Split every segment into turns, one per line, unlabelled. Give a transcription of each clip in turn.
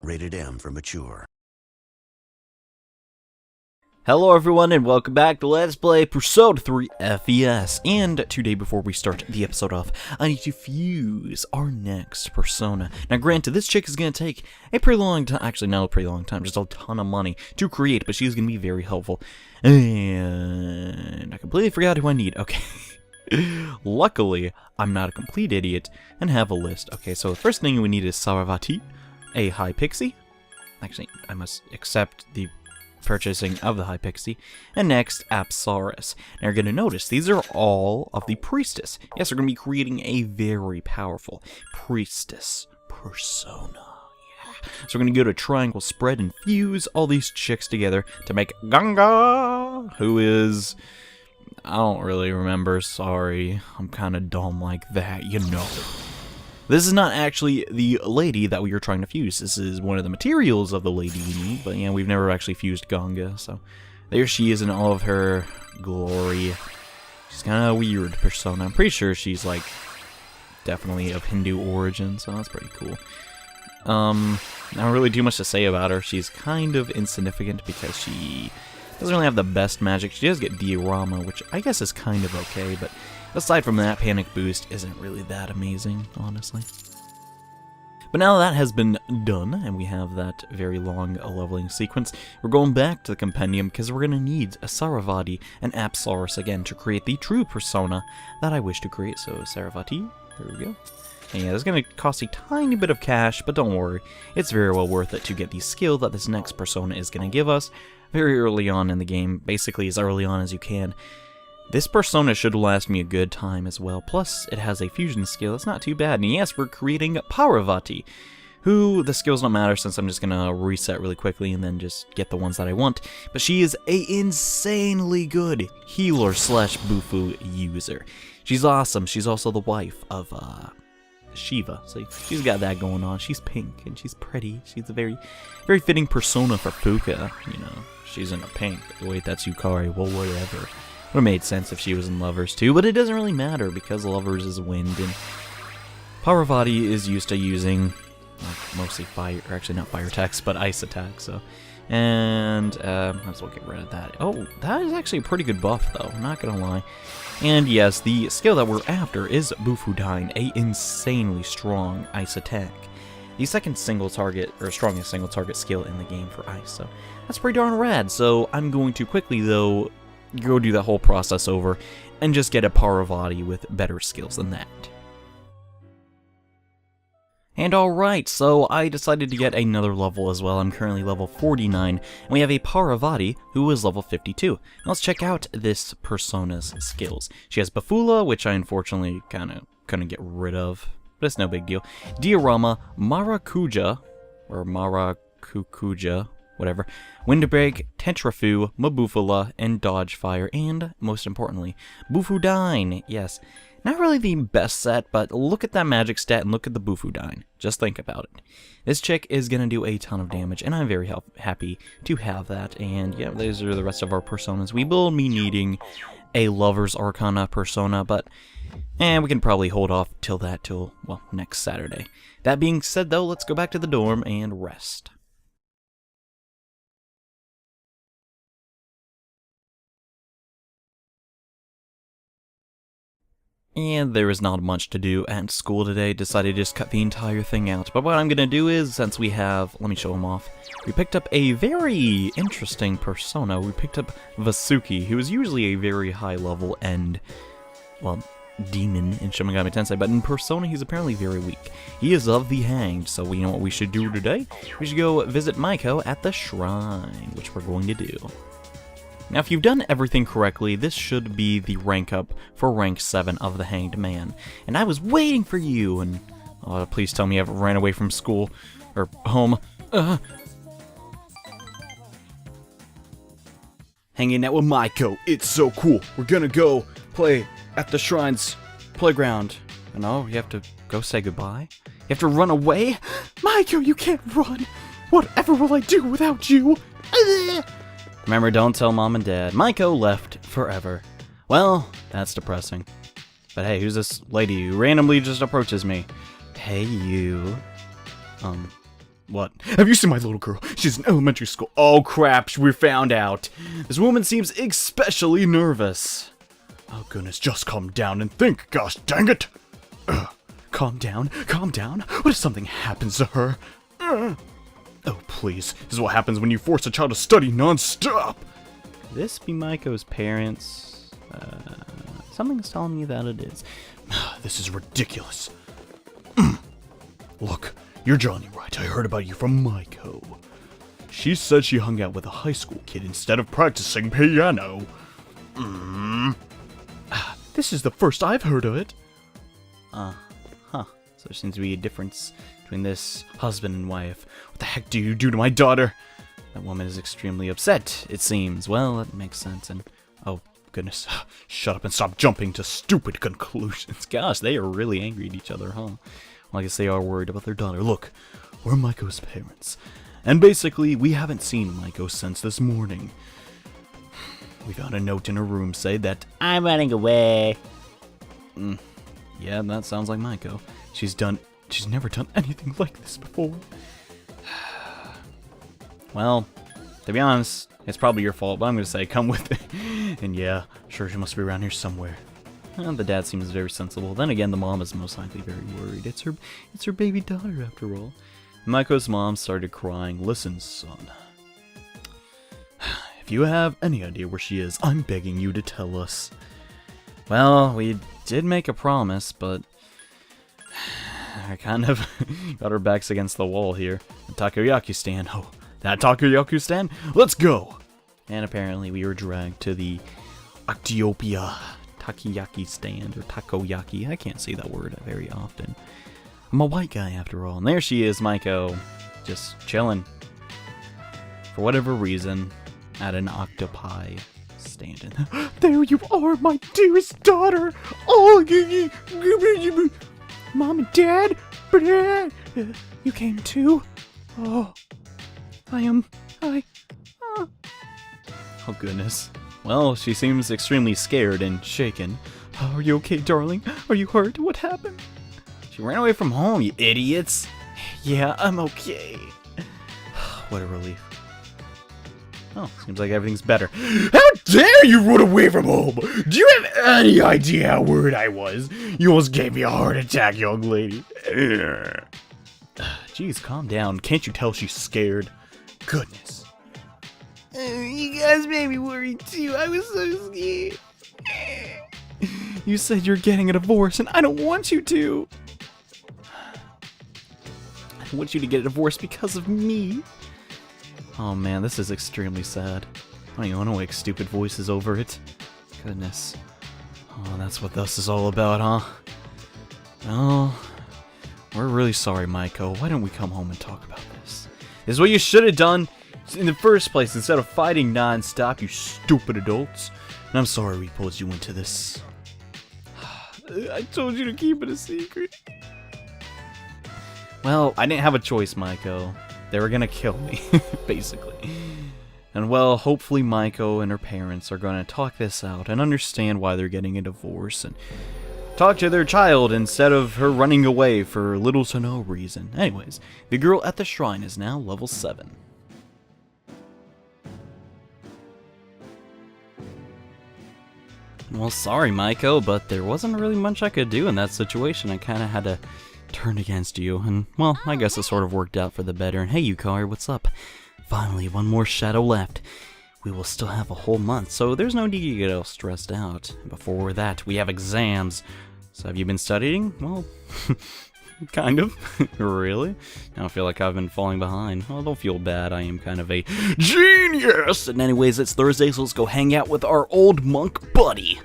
Rated M for mature.
Hello everyone and welcome back to Let's Play Persona 3 FES. And today, before we start the episode off, I need to fuse our next persona. Now granted, this chick is going to take a pretty long time, actually not a pretty long time, just a ton of money to create, but she's going to be very helpful. And I completely forgot who I need. Okay. Luckily, I'm not a complete idiot and have a list. Okay, so the first thing we need is Saravati, a high pixie. Actually, I must accept the purchasing of the high pixie. And next, Tartarus. Now you're going to notice these are all of the priestess. Yes, we're going to be creating a very powerful priestess persona. Yeah. So we're going to go to triangle spread and fuse all these chicks together to make Ganga, who is... I don't really remember, sorry. I'm kind of dumb like that, you know. This is not actually the lady that we are trying to fuse. This is one of the materials of the lady we need, but yeah, we've never actually fused Ganga, so there she is in all of her glory. She's kind of a weird persona. I'm pretty sure she's, like, definitely of Hindu origin, so that's pretty cool. Not really too much to say about her. She's kind of insignificant because she doesn't really have the best magic. She does get diorama, which I guess is kind of okay, but aside from that, Panic Boost isn't really that amazing, honestly. But now that has been done, and we have that very long leveling sequence, we're going back to the compendium because we're going to need a Saravati and Tartarus again to create the true persona that I wish to create. So Saravati, there we go. And yeah, it's going to cost a tiny bit of cash, but don't worry, it's very well worth it to get the skill that this next persona is going to give us very early on in the game, basically as early on as you can. This persona should last me a good time as well, plus it has a fusion skill, it's not too bad. And yes, we're creating Parvati, who the skills don't matter since I'm just gonna reset really quickly and then just get the ones that I want. But she is a insanely good healer slash Bufu user. She's awesome. She's also the wife of Shiva, so she's got that going on. She's pink and she's pretty. She's a very fitting persona for Fuka, you know. She's in a pink. Wait, that's Yukari. Well, whatever. Would have made sense if she was in Lovers too, but it doesn't really matter because Lovers is wind and Parvati is used to using like, mostly fire, or actually not fire attacks, but ice attacks. So, and might as well get rid of that. Oh, that is actually a pretty good buff though. I'm not gonna lie. And yes, the skill that we're after is Bufudine, a insanely strong ice attack. The second single target, or strongest single target skill in the game for ice, so that's pretty darn rad. So I'm going to quickly though go do that whole process over and just get a Parvati with better skills than that. And alright, so I decided to get another level as well. I'm currently level 49, and we have a Parvati who is level 52. Now let's check out this persona's skills. She has Bafula, which I unfortunately kind of couldn't get rid of, but it's no big deal. Diorama, Maracuja, or Maracuja, whatever, Windbreak, Tetrafu, Mabufala, and Dodge Fire, and, most importantly, Bufudine. Yes, not really the best set, but look at that magic stat and look at the Bufudine. Just think about it. This chick is going to do a ton of damage, and I'm very happy to have that. And yeah, those are the rest of our personas. We will be needing a Lover's Arcana persona, but we can probably hold off till well, next Saturday. That being said, though, let's go back to the dorm and rest. And there is not much to do at school today. Decided to just cut the entire thing out. But what I'm going to do is, since we have... Let me show them off. We picked up a very interesting persona. We picked up Vasuki, who is usually a very high level and, well, demon in Shin Megami Tensei. But in Persona, he's apparently very weak. He is of the Hanged. So you know what we should do today? We should go visit Maiko at the shrine, which we're going to do. Now, if you've done everything correctly, this should be the rank up for rank 7 of the Hanged Man. And I was waiting for you, and oh, please tell me I haven't ran away from school, or home. Hanging out with Maiko, it's so cool. We're gonna go play at the shrine's playground. And oh, you have to go say goodbye? You have to run away? Maiko, you can't run! Whatever will I do without you? Remember, don't tell Mom and Dad. Maiko left forever. Well, that's depressing. But hey, who's this lady who randomly just approaches me? Hey, you. What? Have you seen my little girl? She's in elementary school. Oh crap, we found out. This woman seems especially nervous. Oh goodness, just calm down and think, gosh dang it. Calm down, calm down. What if something happens to her? Oh please, this is what happens when you force a child to study non-stop. Could this be Maiko's parents? Something's telling me that it is. This is ridiculous. Look, you're Johnny, right? I heard about you from Maiko. She said she hung out with a high school kid instead of practicing piano. This is the first I've heard of it. So there seems to be a difference between this husband and wife. What the heck do you do to my daughter? That woman is extremely upset, it seems. Well, that makes sense, and... oh, goodness. Shut up and stop jumping to stupid conclusions. Gosh, they are really angry at each other, huh? Well, I guess they are worried about their daughter. Look, we're Maiko's parents. And basically, we haven't seen Maiko since this morning. We found a note in her room saying that, I'm running away. Yeah, that sounds like Maiko. She's never done anything like this before. Well, to be honest, it's probably your fault, but I'm gonna say come with me. And yeah, sure, she must be around here somewhere. The dad seems very sensible. Then again, the mom is most likely very worried. It's her baby daughter after all. Maiko's mom started crying. Listen, son. If you have any idea where she is, I'm begging you to tell us. Well, we did make a promise, but I kind of got our backs against the wall here. The takoyaki stand. Oh, that takoyaki stand? Let's go! And apparently we were dragged to the Ethiopia takoyaki stand, or takoyaki. I can't say that word very often. I'm a white guy after all. And there she is, Maiko, just chilling. For whatever reason, at an octopi stand. There you are, my dearest daughter! Oh, Mom and Dad? You came too? Oh, oh goodness. Well, she seems extremely scared and shaken. Are you okay, darling? Are you hurt? What happened? She ran away from home, you idiots! Yeah, I'm okay. What a relief. Oh, seems like everything's better. How dare you run away from home? Do you have any idea how worried I was? You almost gave me a heart attack, young lady. Jeez, calm down. Can't you tell she's scared? Goodness. You guys made me worried too. I was so scared. You said you're getting a divorce, and I don't want you to. I want you to get a divorce because of me. Oh man, this is extremely sad. I don't even want to make stupid voices over it. Goodness. Oh, that's what this is all about, huh? Oh, we're really sorry, Maiko. Why don't we come home and talk about this? This is what you should have done in the first place instead of fighting non-stop, you stupid adults. And I'm sorry we pulled you into this. I told you to keep it a secret. Well, I didn't have a choice, Maiko. They were gonna kill me, basically. And well, hopefully Maiko and her parents are gonna talk this out and understand why they're getting a divorce and talk to their child instead of her running away for little to no reason. Anyways, the girl at the shrine is now level 7. Well, sorry, Maiko, but there wasn't really much I could do in that situation. I kind of had to turn against you, and, well, I guess it sort of worked out for the better. And hey, Yukari, what's up? Finally, one more shadow left. We will still have a whole month, so there's no need to get all stressed out. Before that, we have exams. So have you been studying? Well, kind of. Really? I don't feel like I've been falling behind. Well, don't feel bad. I am kind of a genius! And anyways, it's Thursday, so let's go hang out with our old monk buddy.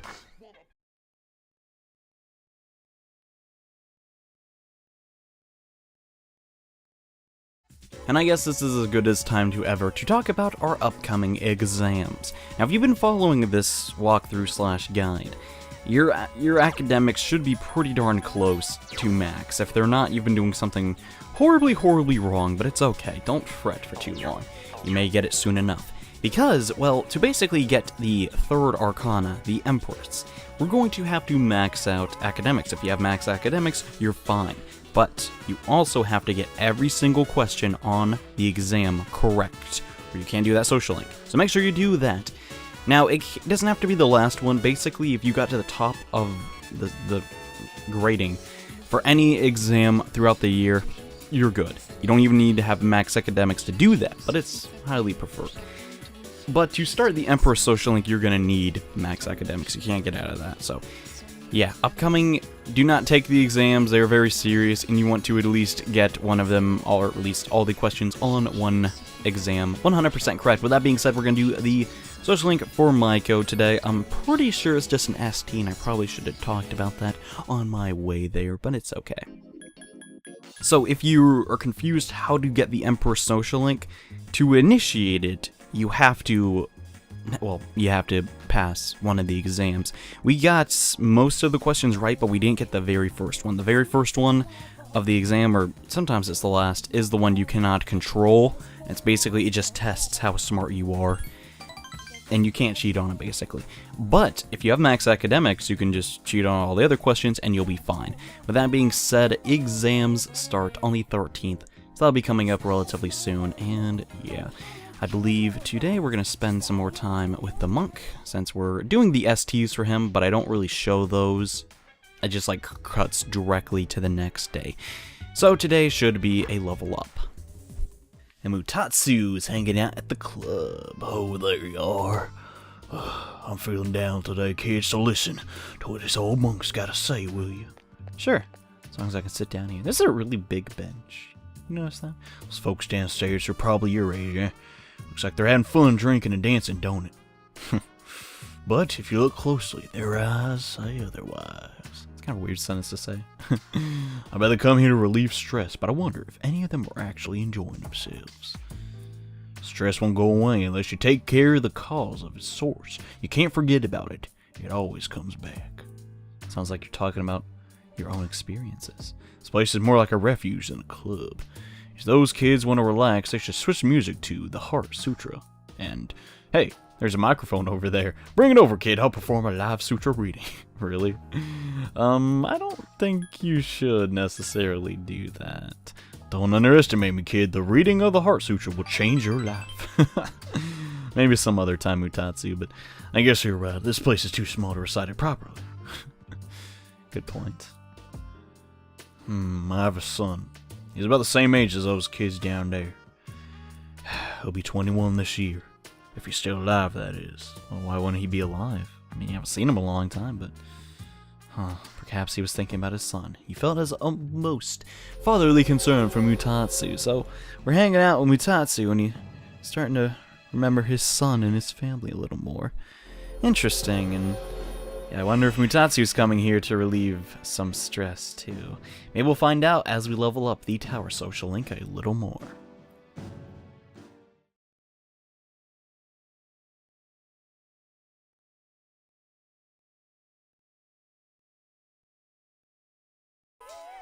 And I guess this is as good as time to ever to talk about our upcoming exams. Now, if you've been following this walkthrough/guide, your academics should be pretty darn close to max. If they're not, you've been doing something horribly, horribly wrong, but it's okay. Don't fret for too long. You may get it soon enough. Because, well, to basically get the third arcana, the Empress, we're going to have to max out academics. If you have max academics, you're fine. But you also have to get every single question on the exam correct, or you can't do that social link. So make sure you do that. Now, it doesn't have to be the last one. Basically, if you got to the top of the grading for any exam throughout the year, you're good. You don't even need to have max academics to do that, but it's highly preferred. But to start the Emperor Social Link, you're going to need max academics. You can't get out of that. So, yeah, upcoming, do not take the exams. They're very serious, and you want to at least get one of them, or at least all the questions on one exam 100% correct. With that being said, we're going to do the social link for Maiko today. I'm pretty sure it's just an ST, and I probably should have talked about that on my way there, but it's okay. So if you are confused how to get the Emperor Social Link, to initiate it, you have to pass one of the exams. We got most of the questions right, but we didn't get the very first one. The very first one of the exam, or sometimes it's the last, is the one you cannot control. It's basically, it just tests how smart you are, and you can't cheat on it, basically. But if you have max academics, you can just cheat on all the other questions, and you'll be fine. With that being said, exams start on the 13th, so that'll be coming up relatively soon, and yeah. I believe today we're going to spend some more time with the monk, since we're doing the STs for him, but I don't really show those. It just like cuts directly to the next day. So today should be a level up. And Mutatsu's hanging out at the club.
Oh, there you are. I'm feeling down today, kids, so listen to what this old monk's got to say, will you?
Sure, as long as I can sit down here. This is a really big bench. You notice that?
Those folks downstairs are probably your age, eh? Looks like they're having fun drinking and dancing, don't it? But if you look closely, their eyes say otherwise.
It's kind of a weird sentence to say.
I bet they come here to relieve stress, but I wonder if any of them are actually enjoying themselves. Stress won't go away unless you take care of the cause of its source. You can't forget about it. It always comes back.
Sounds like you're talking about your own experiences.
This place is more like a refuge than a club. If those kids want to relax, they should switch music to the Heart Sutra. And, hey, there's a microphone over there. Bring it over, kid. I'll perform a live sutra reading.
Really? I don't think you should necessarily do that.
Don't underestimate me, kid. The reading of the Heart Sutra will change your life.
Maybe some other time, Mutatsu, but
I guess you're right. This place is too small to recite it properly.
Good point.
I have a son. He's about the same age as those kids down there. He'll be 21 this year. If he's still alive, that is.
Well, why wouldn't he be alive? I mean, you haven't seen him in a long time, but... perhaps he was thinking about his son. He felt his most fatherly concern for Mutatsu, so we're hanging out with Mutatsu, and he's starting to remember his son and his family a little more. Interesting, and... yeah, I wonder if Mutatsu's coming here to relieve some stress, too. Maybe we'll find out as we level up the Tower Social Link a little more.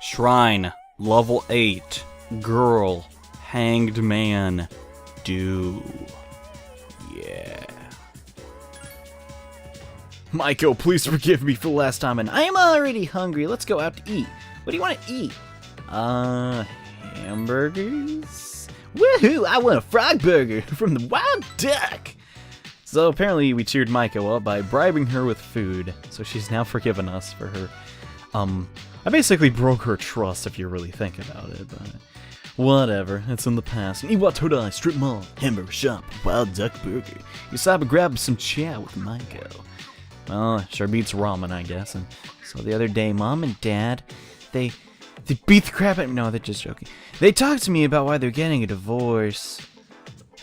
Shrine, level 8, girl, hanged man, do. Yeah.
Maiko, please forgive me for the last time, and
I'm already hungry. Let's go out to eat. What do you want to eat? Hamburgers? Woohoo! I want a frog burger from the Wild Duck! So apparently we cheered Maiko up by bribing her with food, so she's now forgiven us for her, I basically broke her trust if you really think about it, but whatever, it's in the past.
Iwatodai Strip Mall, Hamburger Shop, Wild Duck Burger.
Usaba grabbed some chow with Maiko. Well, it sure beats ramen, I guess. And so the other day, Mom and Dad, they beat the crap out of me. No, they're just joking. They talked to me about why they're getting a divorce.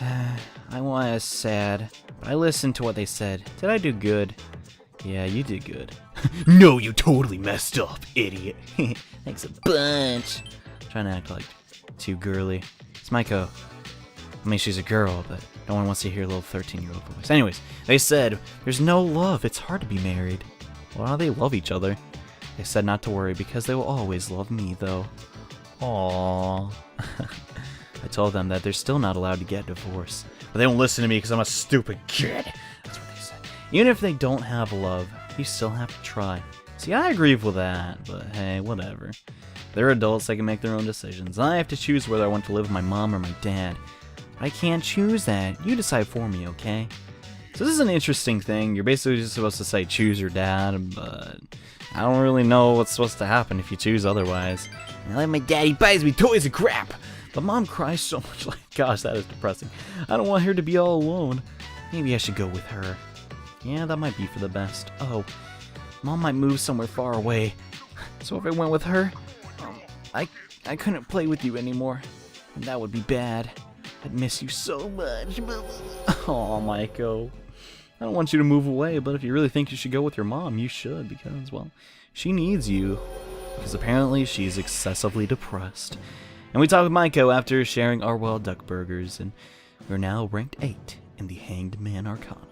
I was sad, but I listened to what they said. Did I do good? Yeah, you did good.
No, you totally messed up, idiot.
Thanks a bunch. Trying to act like too girly. It's Maiko. I mean, she's a girl, but no one wants to hear a little 13-year-old voice. Anyways, they said, there's no love. It's hard to be married. Well, how do they love each other? They said not to worry because they will always love me, though. Aww. I told them that they're still not allowed to get divorced. But they won't listen to me because I'm a stupid kid. That's what they said. Even if they don't have love, you still have to try. See, I agree with that, but hey, whatever. They're adults, they can make their own decisions. I have to choose whether I want to live with my mom or my dad. I can't choose that. You decide for me, okay? So this is an interesting thing. You're basically just supposed to say choose your dad, but I don't really know what's supposed to happen if you choose otherwise. I like my dad, he buys me toys and crap. But mom cries so much, like, gosh, that is depressing. I don't want her to be all alone. Maybe I should go with her. Yeah, that might be for the best. Oh, mom might move somewhere far away. So if I went with her, I couldn't play with you anymore. And that would be bad. I'd miss you so much. Oh, Maiko. I don't want you to move away, but if you really think you should go with your mom, you should, because, well, she needs you. Because apparently she's excessively depressed. And we talked with Maiko after sharing our wild duck burgers, and we're now ranked 8 in the Hanged Man Arcana.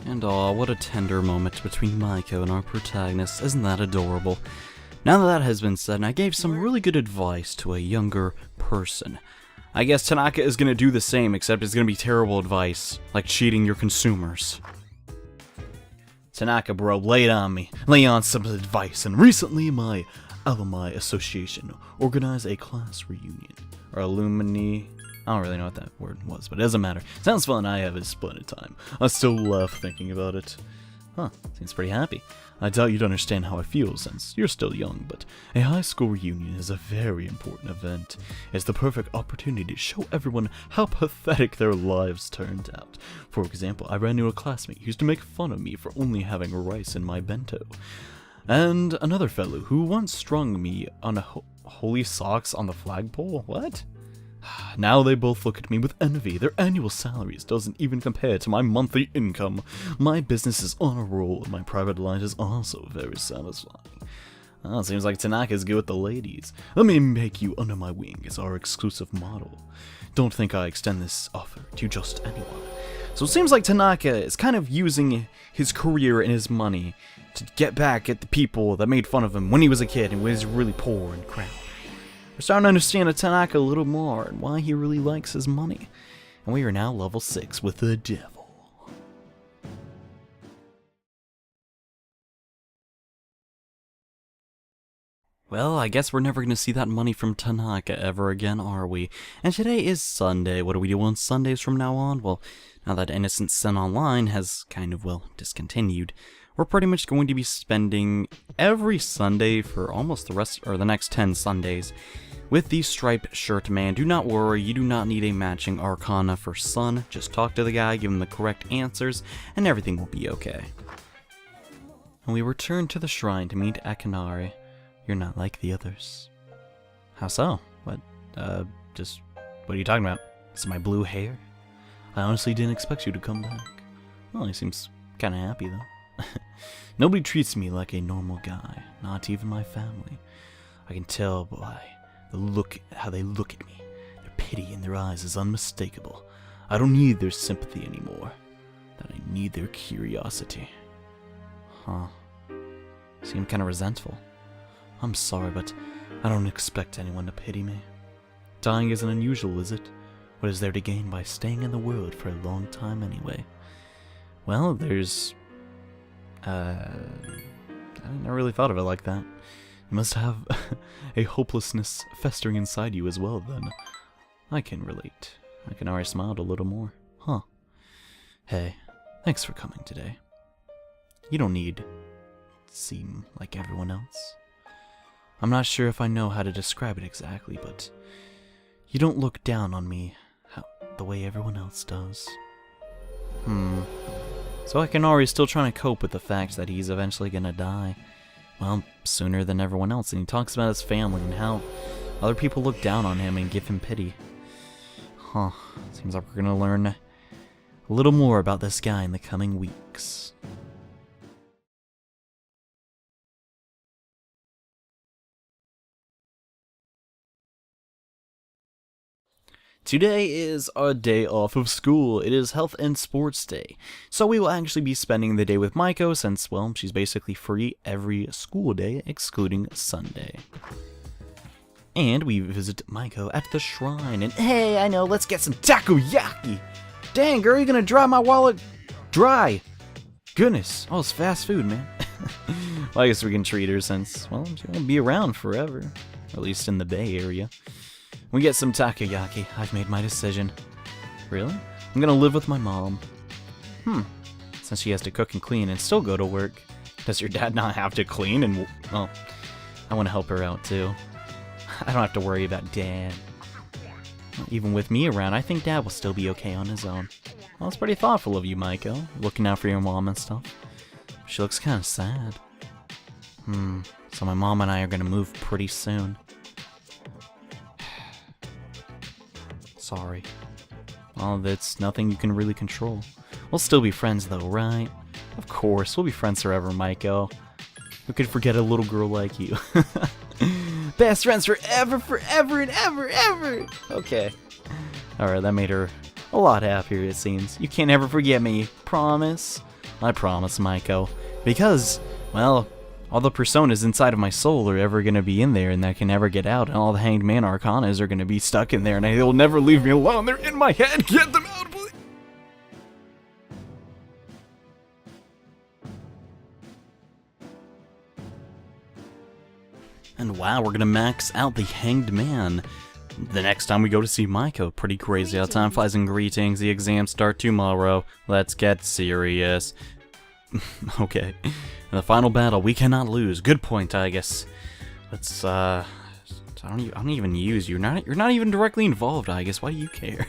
And aw, what a tender moment between Maiko and our protagonist. Isn't that adorable? Now that has been said, I gave some really good advice to a younger person. I guess Tanaka is going to do the same, except it's going to be terrible advice, like cheating your consumers. Tanaka, bro, lay it on me. Lay on some advice. And recently, my alumni association organized a class reunion. Or alumni. I don't really know what that word was, but it doesn't matter. Sounds fun. I have a splendid time. I still laugh thinking about it. Huh, seems pretty happy. I doubt you'd understand how I feel since you're still young, but a high school reunion is a very important event. It's the perfect opportunity to show everyone how pathetic their lives turned out. For example, I ran into a classmate who used to make fun of me for only having rice in my bento. And another fellow who once strung me on a holy socks on the flagpole. What? Now they both look at me with envy. Their annual salaries doesn't even compare to my monthly income. My business is on a roll, and my private life is also very satisfying. Oh, it seems like Tanaka's good with the ladies. Let me make you under my wing as our exclusive model. Don't think I extend this offer to just anyone. So it seems like Tanaka is kind of using his career and his money to get back at the people that made fun of him when he was a kid and was really poor and crap. We're starting to understand Tanaka a little more and why he really likes his money. And we are now level 6 with the devil. Well, I guess we're never going to see that money from Tanaka ever again, are we? And today is Sunday. What do we do on Sundays from now on? Well, now that Innocent Sin Online has kind of, well, discontinued, we're pretty much going to be spending every Sunday for almost the next 10 Sundays with the striped shirt man. Do not worry, you do not need a matching Arcana for Sun. Just talk to the guy, give him the correct answers, and everything will be okay. And we return to the shrine to meet Akinari. You're not like the others. How so? What, what are you talking about? Is it my blue hair? I honestly didn't expect you to come back. Well, he seems kinda happy though. Nobody treats me like a normal guy, not even my family. I can tell by how they look at me. Their pity in their eyes is unmistakable. I don't need their sympathy anymore. That I need their curiosity. Huh. Seem kinda resentful. I'm sorry, but I don't expect anyone to pity me. Dying isn't unusual, is it? What is there to gain by staying in the world for a long time anyway? Well, there's I never really thought of it like that. You must have a hopelessness festering inside you as well, then. I can relate. Akinari smiled a little more. Huh. Hey, thanks for coming today. You don't need to seem like everyone else. I'm not sure if I know how to describe it exactly, but you don't look down on me the way everyone else does. So Akinari's still trying to cope with the fact that he's eventually gonna die. Well, sooner than everyone else, and he talks about his family and how other people look down on him and give him pity. Huh. Seems like we're gonna learn a little more about this guy in the coming weeks. Today is our day off of school. It is Health and Sports Day. So we will actually be spending the day with Maiko since, well, she's basically free every school day, excluding Sunday. And we visit Maiko at the shrine, and hey, I know, let's get some takoyaki! Dang, girl, you're gonna dry my wallet dry! Goodness, oh, it's fast food, man. Well, I guess we can treat her since, well, she won't be around forever. at least in the Bay Area. We get some takoyaki. I've made my decision. Really? I'm gonna live with my mom. Since she has to cook and clean and still go to work. Does your dad not have to clean and... Well, I want to help her out too. I don't have to worry about Dad. Even with me around, I think Dad will still be okay on his own. Well, it's pretty thoughtful of you, Maiko, looking out for your mom and stuff. She looks kind of sad. So my mom and I are gonna move pretty soon. Sorry. Well, that's nothing you can really control. We'll still be friends though, right? Of course, we'll be friends forever, Maiko. Who could forget a little girl like you? Best friends forever, forever, and ever, ever! Okay. Alright, that made her a lot happier, it seems. You can't ever forget me. Promise? I promise, Maiko. Because, well, all the personas inside of my soul are ever gonna be in there, and that can never get out, and all the Hanged Man Arcanas are gonna be stuck in there, and they'll never leave me alone. They're in my head. Get them out, please! And wow, we're gonna max out the Hanged Man the next time we go to see Maiko. Pretty crazy how time flies. And greetings, the exams start tomorrow. Let's get serious. Okay. In the final battle, we cannot lose. Good point, I guess. Let's, I don't even use you. You're not even directly involved, I guess. Why do you care?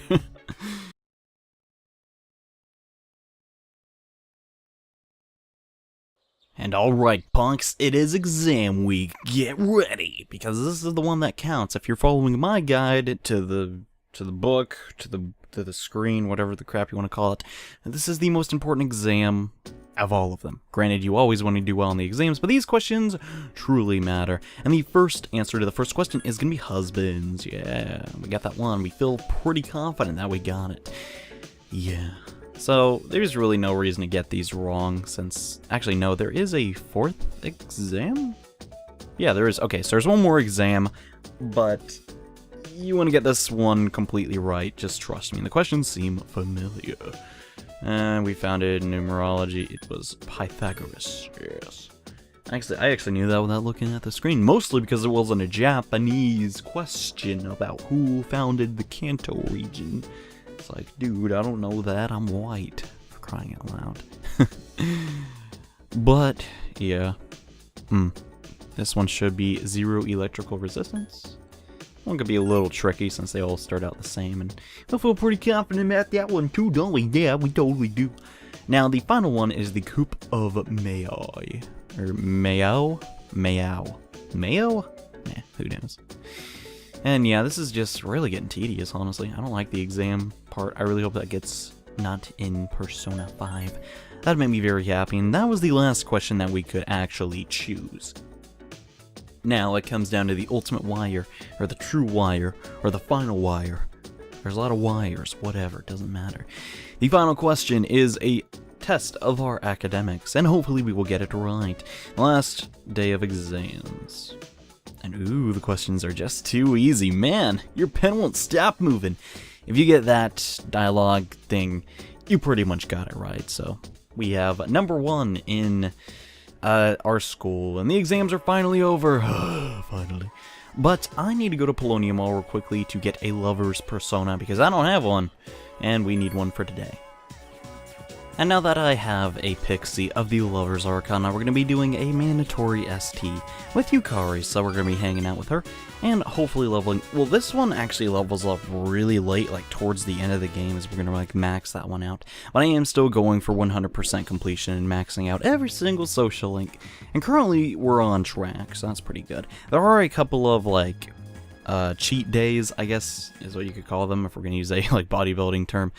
And alright, punks, it is exam week. Get ready, because this is the one that counts. If you're following my guide to the book, to the screen, whatever the crap you want to call it, this is the most important exam of all of them. Granted, you always want to do well on the exams, but these questions truly matter. And the first answer to the first question is going to be husbands. Yeah, we got that one. We feel pretty confident that we got it. Yeah. So, there's really no reason to get these wrong, since... Actually, no, there is a fourth exam? Yeah, there is. Okay, so there's one more exam, but you want to get this one completely right, just trust me. The questions seem familiar. And we found it in numerology. It was Pythagoras, yes. I actually knew that without looking at the screen, mostly because it wasn't a Japanese question about who founded the Kanto region. It's like, dude, I don't know that, I'm white, for crying out loud. But, yeah. This one should be 0 electrical resistance. One could be a little tricky since they all start out the same, and I feel pretty confident about that one too, don't we? Yeah, we totally do. Now, the final one is the Coupe of Mayoi. Or Mayo? Mayo? Mayo? Nah, who knows. And yeah, this is just really getting tedious, honestly. I don't like the exam part. I really hope that gets not in Persona 5. That'd make me very happy, and that was the last question that we could actually choose. Now it comes down to the ultimate wire, or the true wire, or the final wire. There's a lot of wires, whatever, it doesn't matter. The final question is a test of our academics, and hopefully we will get it right. Last day of exams. And ooh, the questions are just too easy. Man, your pen won't stop moving. If you get that dialogue thing, you pretty much got it right. So we have number 1 in our school, and the exams are finally over. Finally. But I need to go to Polonium Mall real quickly to get a lover's persona, because I don't have one, and we need one for today. And now that I have a pixie of the Lover's Arcana, we're going to be doing a mandatory ST with Yukari, so we're going to be hanging out with her, and hopefully leveling... Well, this one actually levels up really late, like towards the end of the game, as we're going to like max that one out. But I am still going for 100% completion and maxing out every single social link, and currently we're on track, so that's pretty good. There are a couple of like... cheat days, I guess, is what you could call them, if we're going to use a like bodybuilding term.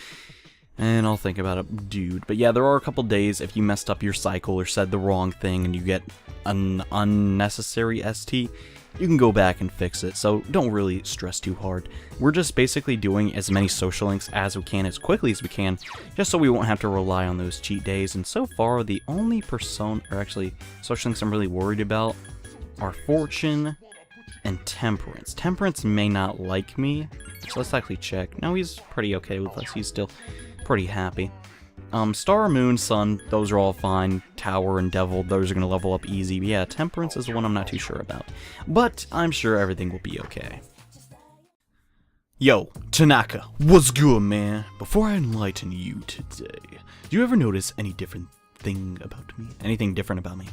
And I'll think about it, dude. But yeah, there are a couple days if you messed up your cycle or said the wrong thing and you get an unnecessary ST, you can go back and fix it, so don't really stress too hard. We're just basically doing as many social links as we can, as quickly as we can, just so we won't have to rely on those cheat days. And so far, the only persona, or actually, social links I'm really worried about are Fortune and Temperance. Temperance may not like me, so let's actually check. No, he's pretty okay with us. He's still pretty happy. Star, Moon, Sun, those are all fine. Tower and Devil, those are gonna level up easy. But yeah, Temperance is the one I'm not too sure about. But I'm sure everything will be okay. Yo, Tanaka, what's good, man? Before I enlighten you today, do you ever notice any different thing about me? Anything different about me?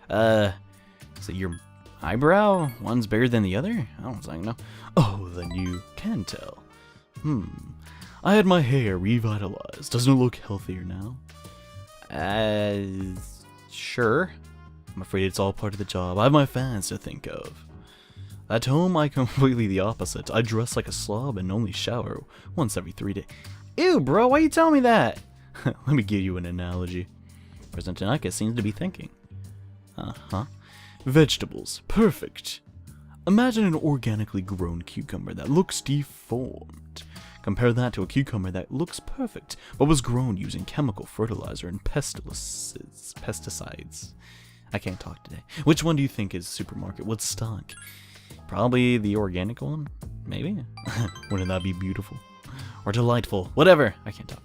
Is it your eyebrow? One's bigger than the other? I don't think no. Oh, then you can tell. I had my hair revitalized. Doesn't it look healthier now? Sure. I'm afraid it's all part of the job. I have my fans to think of. At home, I completely the opposite. I dress like a slob and only shower once every 3 days. Ew, bro, why you tell me that? Let me give you an analogy. President Tanaka seems to be thinking. Vegetables. Perfect. Imagine an organically grown cucumber that looks deformed. Compare that to a cucumber that looks perfect, but was grown using chemical fertilizer and pesticides. I can't talk today. Which one do you think is supermarket would stock? Probably the organic one? Maybe? Wouldn't that be beautiful? Or delightful? Whatever. I can't talk.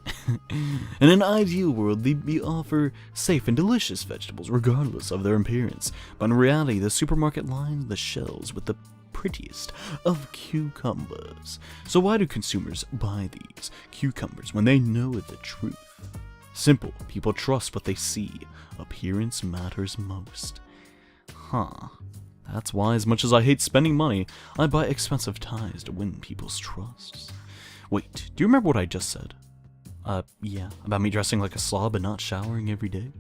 In an ideal world, they'd offer safe and delicious vegetables, regardless of their appearance. But in reality, the supermarket lines the shelves with the prettiest of cucumbers. So why do consumers buy these cucumbers when they know the truth? Simple. People trust what they see. Appearance matters most. That's why, as much as I hate spending money, I buy expensive ties to win people's trusts. Wait, do you remember what I just said? Yeah, about me dressing like a slob and not showering every day?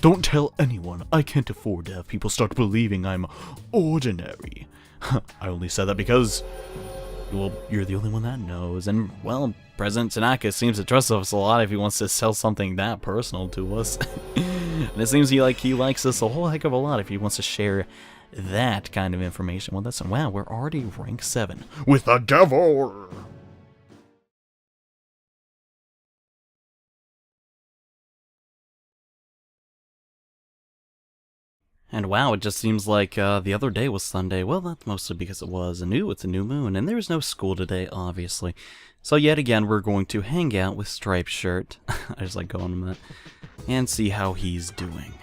Don't tell anyone. I can't afford to have people start believing I'm ordinary. I only said that because, well, you're the only one that knows, and, well, President Tanaka seems to trust us a lot if he wants to sell something that personal to us. And it seems he likes us a whole heck of a lot if he wants to share that kind of information with us. And wow, we're already rank 7 with the devil! And wow, it just seems like the other day was Sunday. Well, that's mostly because it's a new moon, and there's no school today, obviously. So yet again, we're going to hang out with Striped Shirt. I just like going on that. And see how he's doing.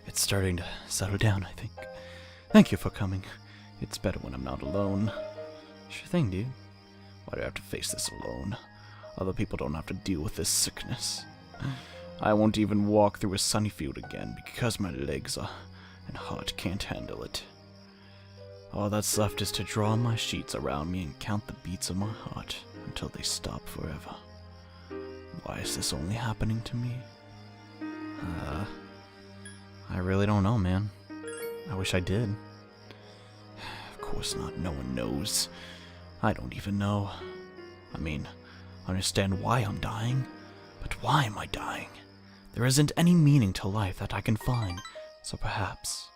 It's starting to settle down, I think. Thank you for coming. It's better when I'm not alone. Sure thing, dude. Why do I have to face this alone? Other people don't have to deal with this sickness. I won't even walk through a sunny field again because my legs and heart can't handle it. All that's left is to draw my sheets around me and count the beats of my heart until they stop forever. Why is this only happening to me? I really don't know, man. I wish I did. Of course not, no one knows. I don't even know. I mean, I understand why I'm dying, but why am I dying? There isn't any meaning to life that I can find, so perhaps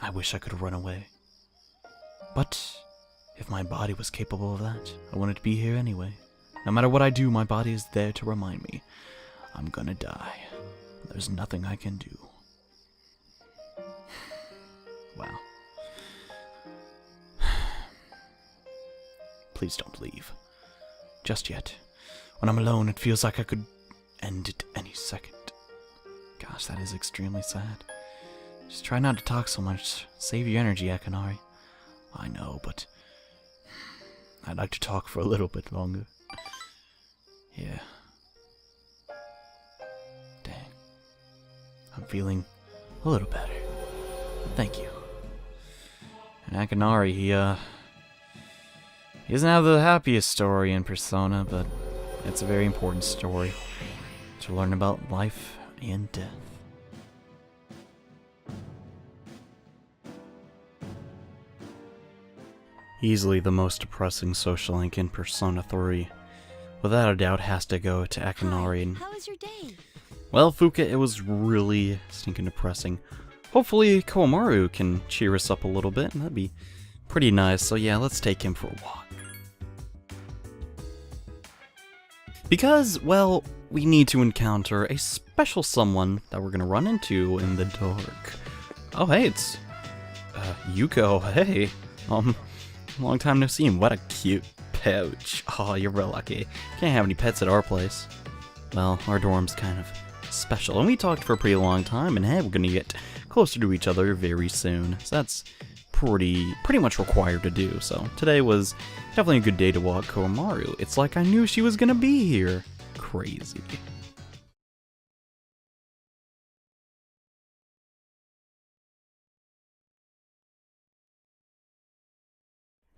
I wish I could run away. But if my body was capable of that, I wouldn't be here anyway. No matter what I do, my body is there to remind me I'm gonna die. There's nothing I can do. Wow. Please don't leave. Just yet. When I'm alone, it feels like I could end it any second. Gosh, that is extremely sad. Just try not to talk so much. Save your energy, Akinari. I know, but I'd like to talk for a little bit longer. Yeah. Dang. I'm feeling a little better. Thank you. And Akinari, he doesn't have the happiest story in Persona, but it's a very important story to learn about life and death. Easily the most depressing social link in Persona 3. Without a doubt has to go to Akinari.
How was your day?
Well, Fuka, it was really stinking depressing. Hopefully Komaru can cheer us up a little bit, and that'd be pretty nice. So yeah, let's take him for a walk. Because, well, we need to encounter a special someone that we're gonna run into in the dark. Oh, hey, it's Yuko, hey. Long time no see. What a cute pouch. Oh, you're real lucky. Can't have any pets at our place. Well, our dorm's kind of special, and we talked for a pretty long time, and hey, we're gonna get closer to each other very soon. So that's pretty much required to do. So today was definitely a good day to walk Komaru. It's like I knew she was gonna be here. Crazy.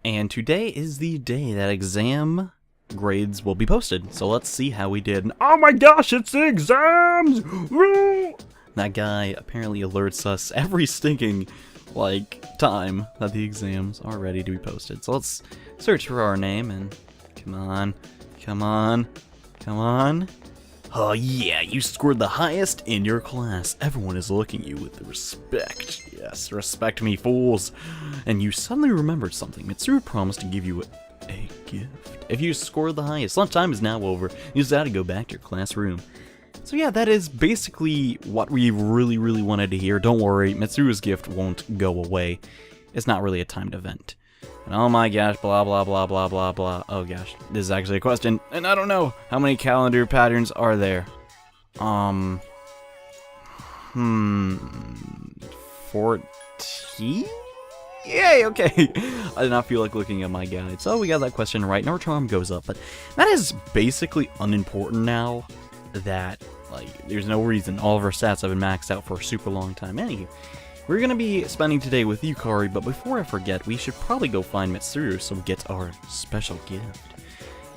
And today is the day that exam grades will be posted. So let's see how we did. And oh my gosh, it's the exams! Woo! That guy apparently alerts us every stinking, time that the exams are ready to be posted. So let's search for our name and come on. Oh yeah, you scored the highest in your class. Everyone is looking at you with respect. Yes, respect me, fools. And you suddenly remembered something. Mitsuru promised to give you a gift. If you scored the highest, lunchtime is now over. You just have to go back to your classroom. So yeah, that is basically what we really wanted to hear. Don't worry, Mitsuru's gift won't go away. It's not really a timed event. And oh my gosh, blah blah blah blah blah blah. Oh gosh, this is actually a question, and I don't know how many calendar patterns are there. 14? Yay, okay. I did not feel like looking at my guide. So we got that question right, and our charm goes up. But that is basically unimportant now that, there's no reason. All of our stats have been maxed out for a super long time. Anyway, we're going to be spending today with Yukari, but before I forget, we should probably go find Mitsuru so we get our special gift.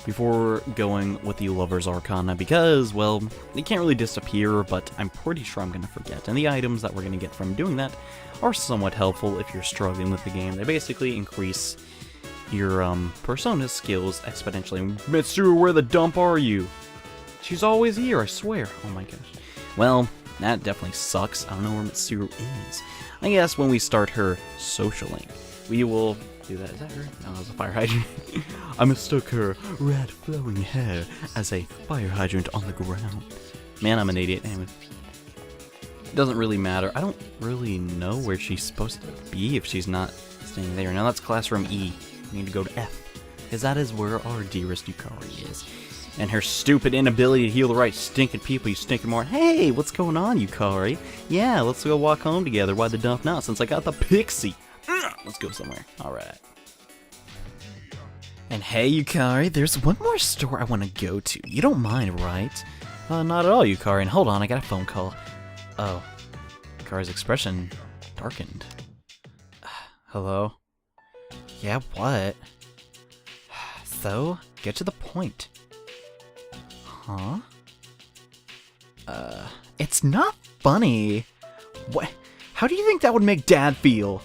Before going with the Lover's Arcana, because, well, they can't really disappear, but I'm pretty sure I'm going to forget. And the items that we're going to get from doing that are somewhat helpful if you're struggling with the game. They basically increase your persona skills exponentially. Mitsuru, where the dump are you? She's always here, I swear. Oh my gosh. Well, that definitely sucks. I don't know where Mitsuru is. I guess when we start her socialing, we will do that. Is that her? No, that was a fire hydrant. I mistook her red flowing hair as a fire hydrant on the ground. Man, I'm an idiot. Anyway, it doesn't really matter. I don't really know where she's supposed to be if she's not staying there. Now that's classroom E. We need to go to F, because that is where our dearest Yukari is. And her stupid inability to heal the right stinking people, you stinking more. Hey, what's going on, Yukari? Yeah, let's go walk home together. Why the dump now, since I got the pixie? Let's go somewhere. Alright. And hey, Yukari, there's one more store I want to go to. You don't mind, right? Not at all, Yukari. And hold on, I got a phone call. Oh. Yukari's expression darkened. Hello? Yeah, what? So, get to the point. Huh? It's not funny. What? How do you think that would make Dad feel?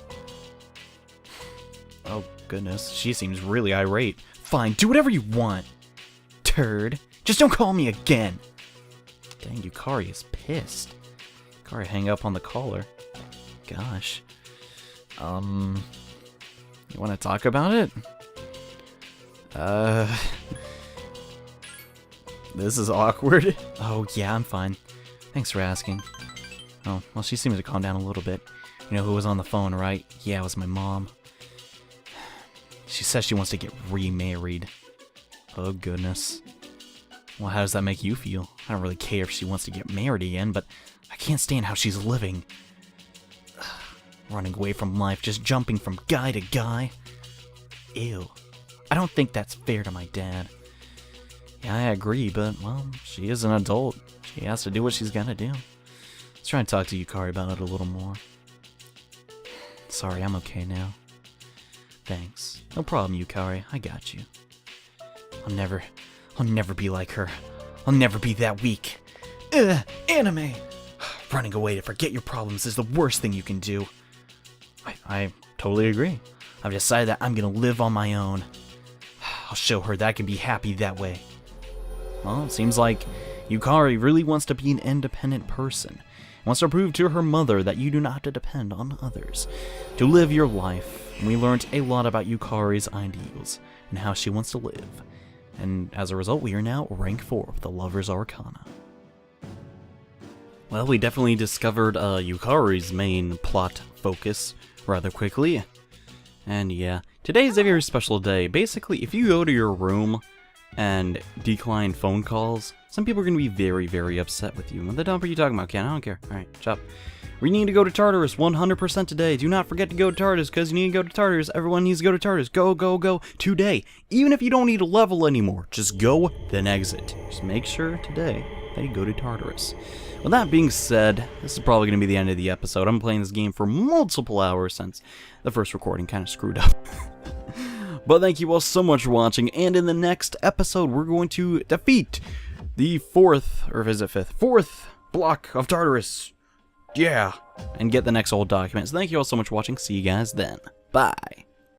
Oh, goodness. She seems really irate. Fine, do whatever you want. Turd. Just don't call me again. Dang, Yukari is pissed. Yukari hang up on the caller. Gosh. You want to talk about it? This is awkward. Oh, yeah, I'm fine. Thanks for asking. Oh, well, she seems to calm down a little bit. You know who was on the phone, right? Yeah, it was my mom. She says she wants to get remarried. Oh, goodness. Well, how does that make you feel? I don't really care if she wants to get married again, but I can't stand how she's living. Running away from life, just jumping from guy to guy. Ew. I don't think that's fair to my dad. Yeah, I agree, but, well, she is an adult. She has to do what she's gotta do. Let's try and talk to Yukari about it a little more. Sorry, I'm okay now. Thanks. No problem, Yukari. I got you. I'll never be like her. I'll never be that weak. Ugh, anime! Running away to forget your problems is the worst thing you can do. I totally agree. I've decided that I'm gonna live on my own. I'll show her that I can be happy that way. Well, it seems like Yukari really wants to be an independent person. Wants to prove to her mother that you do not have to depend on others to live your life. And we learned a lot about Yukari's ideals and how she wants to live. And as a result, we are now rank 4 of the Lover's Arcana. Well, we definitely discovered Yukari's main plot focus rather quickly. And yeah, today is a very special day. Basically, if you go to your room and decline phone calls, some people are going to be very, very upset with you. What the dump are you talking about, Ken? I don't care. Alright, chop. We need to go to Tartarus 100% today. Do not forget to go to Tartarus, because you need to go to Tartarus. Everyone needs to go to Tartarus. Go, go, go. Today. Even if you don't need a level anymore, just go, then exit. Just make sure today that you go to Tartarus. With that being said, this is probably going to be the end of the episode. I'm playing this game for multiple hours since the first recording kind of screwed up. But thank you all so much for watching, and in the next episode, we're going to defeat the fourth block of Tartarus. Yeah, and get the next old document. So thank you all so much for watching. See you guys then. Bye.